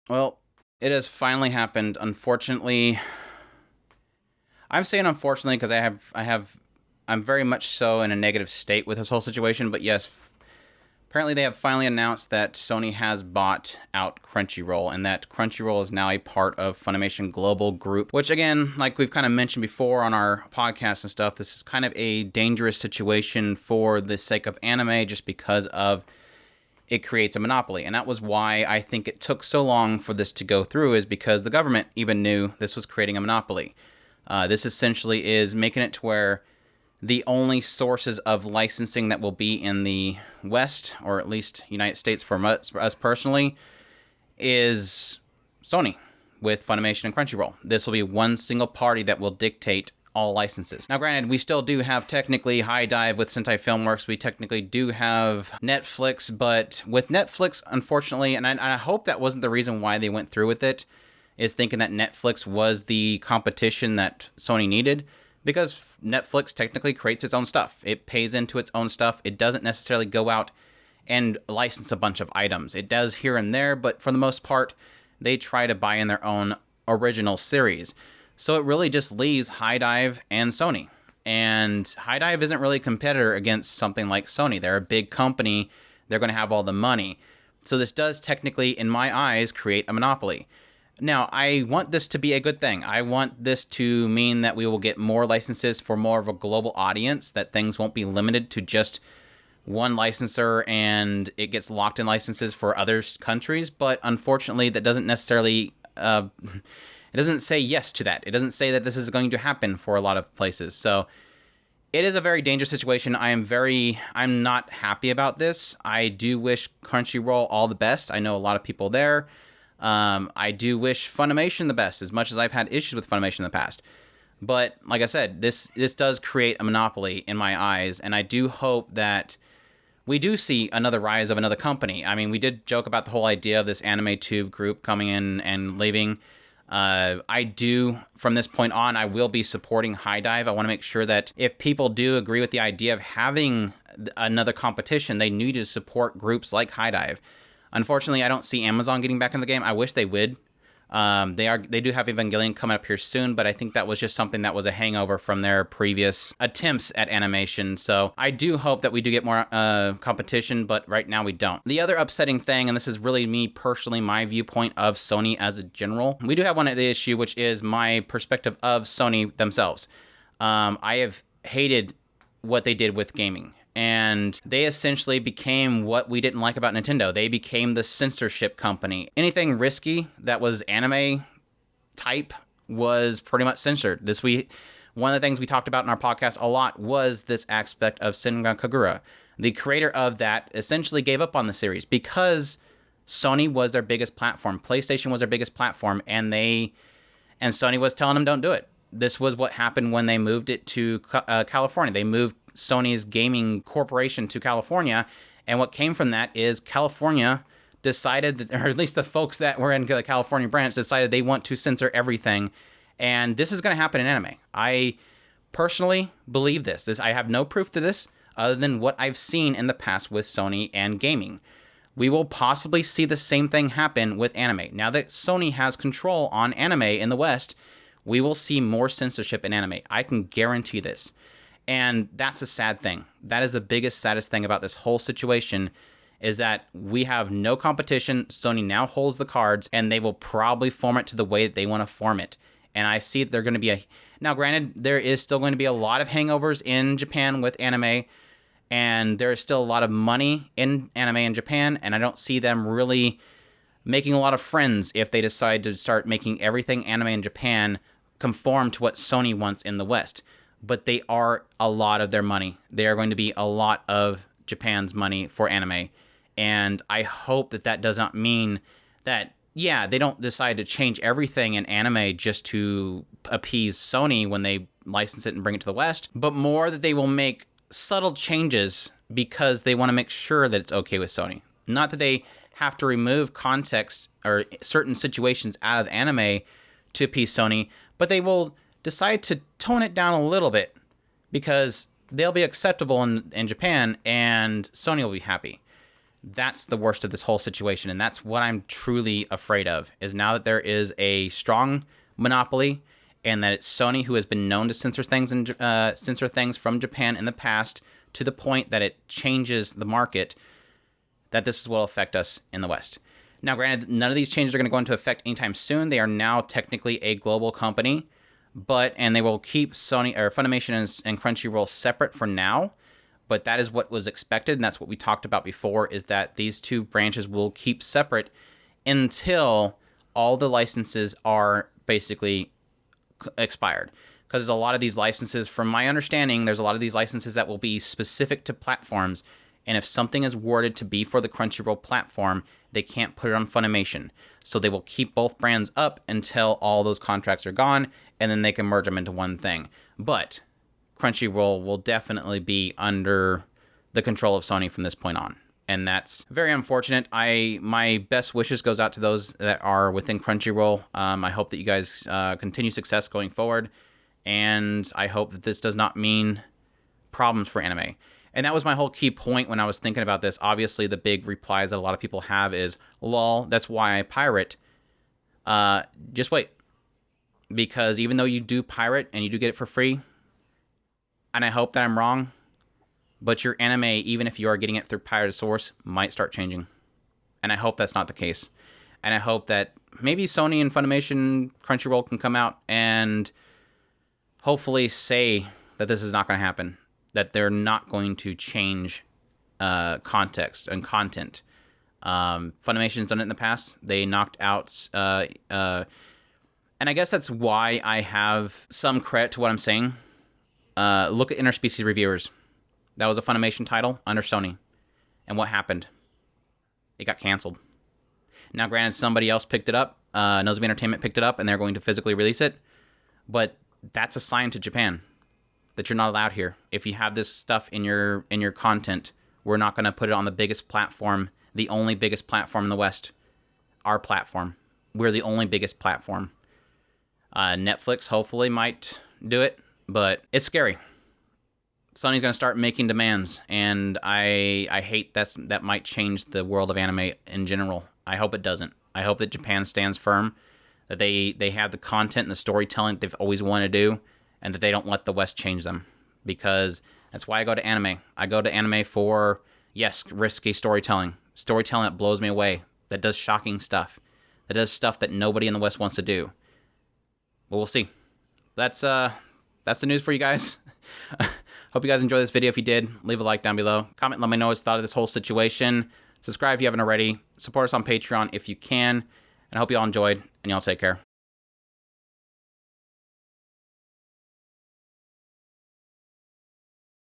Well, it has finally happened. Unfortunately, I'm saying unfortunately because I'm very much so in a negative state with this whole situation. But yes, apparently they have finally announced that Sony has bought out Crunchyroll, and that Crunchyroll is now a part of Funimation Global Group. Which, again, like we've kind of mentioned before on our podcast and stuff, this is kind of a dangerous situation for the sake of anime, just because of it creates a monopoly. And that was why I think it took so long for this to go through, is because the government even knew this was creating a monopoly. This essentially is making it to where the only sources of licensing that will be in the West, or at least United States for us personally, is Sony with Funimation and Crunchyroll. This will be one single party that will dictate all licenses. Now, granted, we still do have technically High Dive with Sentai Filmworks. We technically do have Netflix, but with Netflix, unfortunately, and I hope that wasn't the reason why they went through with it, is thinking that Netflix was the competition that Sony needed, because Netflix technically creates its own stuff. It pays into its own stuff. It doesn't necessarily go out and license a bunch of items. It does here and there, but for the most part, they try to buy in their own original series. So it really just leaves High Dive and Sony. And High Dive isn't really a competitor against something like Sony. They're a big company. They're going to have all the money. So this does technically, in my eyes, create a monopoly. Now, I want this to be a good thing. I want this to mean that we will get more licenses for more of a global audience, that things won't be limited to just one licensor and it gets locked in licenses for other countries. But unfortunately, that doesn't necessarily... it doesn't say yes to that. It doesn't say that this is going to happen for a lot of places. So it is a very dangerous situation. I'm not happy about this. I do wish Crunchyroll all the best. I know a lot of people there. I do wish Funimation the best, as much as I've had issues with Funimation in the past. But like I said, this does create a monopoly in my eyes, and I do hope that we do see another rise of another company. I mean, we did joke about the whole idea of this anime tube group coming in and leaving. I do, from this point on, I will be supporting High Dive. I want to make sure that if people do agree with the idea of having another competition, they need to support groups like High Dive. Unfortunately, I don't see Amazon getting back in the game. I wish they would. They do have Evangelion coming up here soon, but I think that was just something that was a hangover from their previous attempts at animation. So I do hope that we do get more competition, but right now we don't. The other upsetting thing, and this is really me personally, my viewpoint of Sony as a general, we do have one of the issue, which is my perspective of Sony themselves. I have hated what they did with gaming. And they essentially became what we didn't like about Nintendo. They became the censorship company. Anything risky that was anime type was pretty much censored. One of the things we talked about in our podcast a lot was this aspect of Senran Kagura. The creator of that essentially gave up on the series because Sony was their biggest platform. PlayStation was their biggest platform, and Sony was telling them don't do it. This was what happened when they moved it to California. They moved Sony's gaming corporation to California, and what came from that is California decided that, or at least the folks that were in the California branch decided they want to censor everything, and this is going to happen in anime. I personally believe this. I have no proof to this other than what I've seen in the past with Sony and gaming. We will possibly see the same thing happen with anime. Now that Sony has control on anime in the West, we will see more censorship in anime. I can guarantee this. And that's a sad thing. That is the biggest, saddest thing about this whole situation, is that we have no competition. Sony now holds the cards, and they will probably form it to the way that they want to form it. And I see they're going to be Now, granted, there is still going to be a lot of hangovers in Japan with anime, and there is still a lot of money in anime in Japan, and I don't see them really making a lot of friends if they decide to start making everything anime in Japan conform to what Sony wants in the West. But they are a lot of their money. They are going to be a lot of Japan's money for anime. And I hope that does not mean that, yeah, they don't decide to change everything in anime just to appease Sony when they license it and bring it to the West, but more that they will make subtle changes because they want to make sure that it's okay with Sony. Not that they have to remove context or certain situations out of anime to appease Sony, but they will decide to tone it down a little bit because they'll be acceptable in Japan and Sony will be happy. That's the worst of this whole situation, and that's what I'm truly afraid of, is now that there is a strong monopoly, and that it's Sony who has been known to censor things from Japan in the past to the point that it changes the market, that this is what will affect us in the West. Now, granted, none of these changes are going to go into effect anytime soon. They are now technically a global company, and they will keep Sony or Funimation and Crunchyroll separate for now. But that is what was expected, and that's what we talked about before, is that these two branches will keep separate until all the licenses are basically expired. Because a lot of these licenses, from my understanding, there's a lot of these licenses that will be specific to platforms, and if something is worded to be for the Crunchyroll platform, they can't put it on Funimation. So they will keep both brands up until all those contracts are gone, and then they can merge them into one thing. But Crunchyroll will definitely be under the control of Sony from this point on. And that's very unfortunate. My best wishes goes out to those that are within Crunchyroll. I hope that you guys continue success going forward. And I hope that this does not mean problems for anime. And that was my whole key point when I was thinking about this. Obviously, the big replies that a lot of people have is, lol, that's why I pirate. Just wait. Because even though you do pirate and you do get it for free, and I hope that I'm wrong, but your anime, even if you are getting it through pirated source, might start changing. And I hope that's not the case. And I hope that maybe Sony and Funimation, Crunchyroll can come out and hopefully say that this is not going to happen. That they're not going to change context and content. Funimation's done it in the past. They knocked out... and I guess that's why I have some credit to what I'm saying. Look at Interspecies Reviewers. That was a Funimation title under Sony. And what happened? It got canceled. Now, granted, somebody else picked it up. Nozomi Entertainment picked it up, and they're going to physically release it. But that's a sign to Japan that you're not allowed here. If you have this stuff in your content, we're not going to put it on the biggest platform, the only biggest platform in the West. Our platform. We're the only biggest platform. Netflix hopefully might do it, but it's scary. Sony's going to start making demands, and I hate that might change the world of anime in general. I hope it doesn't. I hope that Japan stands firm, that they have the content and the storytelling they've always wanted to do, and that they don't let the West change them. Because that's why I go to anime. I go to anime for, yes, risky storytelling. Storytelling that blows me away, that does shocking stuff, that does stuff that nobody in the West wants to do. But we'll see. That's the news for you guys. Hope you guys enjoyed this video. If you did, leave a like down below. Comment, let me know what you thought of this whole situation. Subscribe if you haven't already. Support us on Patreon if you can. And I hope you all enjoyed, and y'all take care.